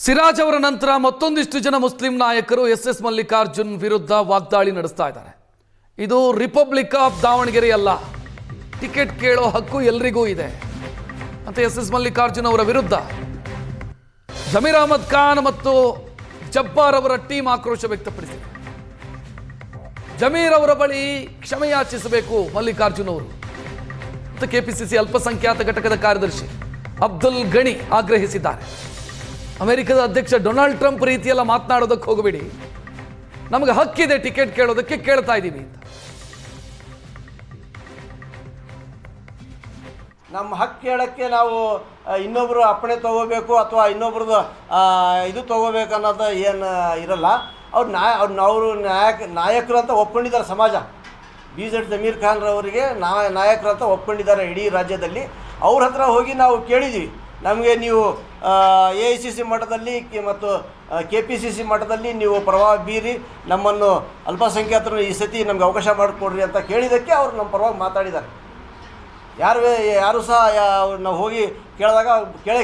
ಸಿರಾಜ್ ಅವರ ನಂತರ ಮತ್ತೊಂದಿಷ್ಟು ಜನ ಮುಸ್ಲಿಂ ನಾಯಕರು ಎಸ್ ಮಲ್ಲಿಕಾರ್ಜುನ್ ವಿರುದ್ಧ ವಾಗ್ದಾಳಿ ನಡೆಸ್ತಾ ಇದ್ದಾರೆ. ಇದು ರಿಪಬ್ಲಿಕ್ ಆಫ್ ದಾವಣಗೆರೆ ಅಲ್ಲ, ಟಿಕೆಟ್ ಕೇಳೋ ಹಕ್ಕು ಎಲ್ರಿಗೂ ಇದೆ ಅಂತ ಎಸ್ ಮಲ್ಲಿಕಾರ್ಜುನ್ ಅವರ ವಿರುದ್ಧ ಜಮೀರ್ ಅಹಮದ್ ಖಾನ್ ಮತ್ತು ಜಬ್ಬಾರ್ ಅವರ ಟೀಮ್ ಆಕ್ರೋಶ ವ್ಯಕ್ತಪಡಿಸಿದೆ. ಜಮೀರ್ ಅವರ ಬಳಿ ಕ್ಷಮೆಯಾಚಿಸಬೇಕು ಮಲ್ಲಿಕಾರ್ಜುನ್ ಅವರು ಅಂತ ಕೆಪಿಸಿಸಿ ಅಲ್ಪಸಂಖ್ಯಾತ ಘಟಕದ ಕಾರ್ಯದರ್ಶಿ ಅಬ್ದುಲ್ ಗಣಿ ಆಗ್ರಹಿಸಿದ್ದಾರೆ. ಅಮೆರಿಕದ ಅಧ್ಯಕ್ಷ ಡೊನಾಲ್ಡ್ ಟ್ರಂಪ್ ರೀತಿಯೆಲ್ಲ ಮಾತನಾಡೋದಕ್ಕೆ ಹೋಗಬೇಡಿ, ನಮಗೆ ಹಕ್ಕಿದೆ ಟಿಕೆಟ್ ಕೇಳೋದಕ್ಕೆ, ಕೇಳ್ತಾ ಇದ್ದೀವಿ ಅಂತ. ನಮ್ಮ ಹಕ್ಕು ಕೇಳೋಕ್ಕೆ ನಾವು ಇನ್ನೊಬ್ಬರು ಅಪ್ಪಣೆ ತೊಗೋಬೇಕು ಅಥವಾ ಇನ್ನೊಬ್ರದ್ದು ಇದು ತೊಗೋಬೇಕು ಅನ್ನೋದು ಏನು ಇರಲ್ಲ. ಅವರು ನಾಯಕರು ಅಂತ ಒಪ್ಕೊಂಡಿದ್ದಾರೆ. ಸಮಾಜ BZ ಜಮೀರ್ ಖಾನ್ ಅವರಿಗೆ ನಾಯಕರು ಅಂತ ಒಪ್ಕೊಂಡಿದ್ದಾರೆ ಇಡೀ ರಾಜ್ಯದಲ್ಲಿ. ಅವ್ರ ಹತ್ರ ಹೋಗಿ ನಾವು ಕೇಳಿದ್ವಿ, ನಮಗೆ ನೀವು AICC ಮಟ್ಟದಲ್ಲಿ ಮತ್ತು KPCC ಮಟ್ಟದಲ್ಲಿ ನೀವು ಪ್ರಭಾವ ಬೀರಿ ನಮ್ಮನ್ನು ಅಲ್ಪಸಂಖ್ಯಾತರು ಈ ಸತಿ ನಮಗೆ ಅವಕಾಶ ಮಾಡಿಕೊಡ್ರಿ ಅಂತ ಕೇಳಿದ್ದಕ್ಕೆ ಅವರು ನಮ್ಮ ಪರವಾಗಿ ಮಾತಾಡಿದ್ದಾರೆ. ಯಾರು ಸಹ ನಾವು ಹೋಗಿ ಕೇಳಿದಾಗ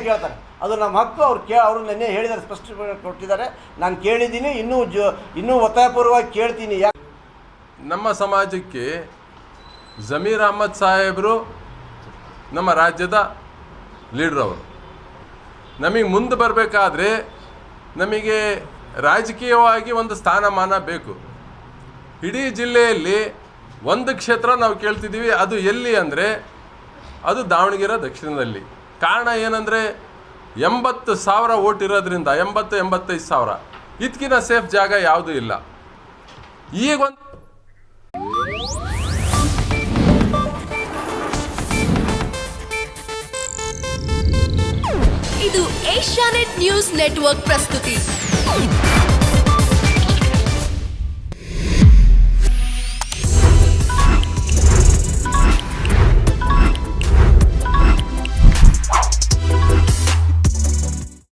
ಕೇಳ್ತಾರೆ, ಅದು ನಮ್ಮ ಹಕ್ಕು. ಅವರು ನೆನ್ನೆ ಹೇಳಿದ್ದಾರೆ, ಸ್ಪಷ್ಟ ಕೊಟ್ಟಿದ್ದಾರೆ, ನಾನು ಕೇಳಿದ್ದೀನಿ, ಇನ್ನೂ ಒತ್ತಾಯಪೂರ್ವವಾಗಿ ಕೇಳ್ತೀನಿ. ನಮ್ಮ ಸಮಾಜಕ್ಕೆ ಜಮೀರ್ ಅಹಮದ್ ಸಾಹೇಬರು ನಮ್ಮ ರಾಜ್ಯದ ಲೀಡ್ರ್. ಅವರು ನಮಗೆ ಮುಂದೆ ಬರಬೇಕಾದ್ರೆ ನಮಗೆ ರಾಜಕೀಯವಾಗಿ ಒಂದು ಸ್ಥಾನಮಾನ ಬೇಕು. ಇಡೀ ಜಿಲ್ಲೆಯಲ್ಲಿ ಒಂದು ಕ್ಷೇತ್ರ ನಾವು ಕೇಳ್ತಿದ್ದೀವಿ, ಅದು ಎಲ್ಲಿ ಅಂದರೆ ಅದು ದಾವಣಗೆರೆ ದಕ್ಷಿಣದಲ್ಲಿ. ಕಾರಣ ಏನಂದರೆ 80,000 ಓಟ್ ಇರೋದ್ರಿಂದ 85,000 ಇದಕ್ಕಿಂತ ಸೇಫ್ ಜಾಗ ಯಾವುದೂ ಇಲ್ಲ. ಈಗ ಇದು ಏಷ್ಯಾನೆಟ್ ನ್ಯೂಸ್ ನೆಟ್ವರ್ಕ್ ಪ್ರಸ್ತುತಿ.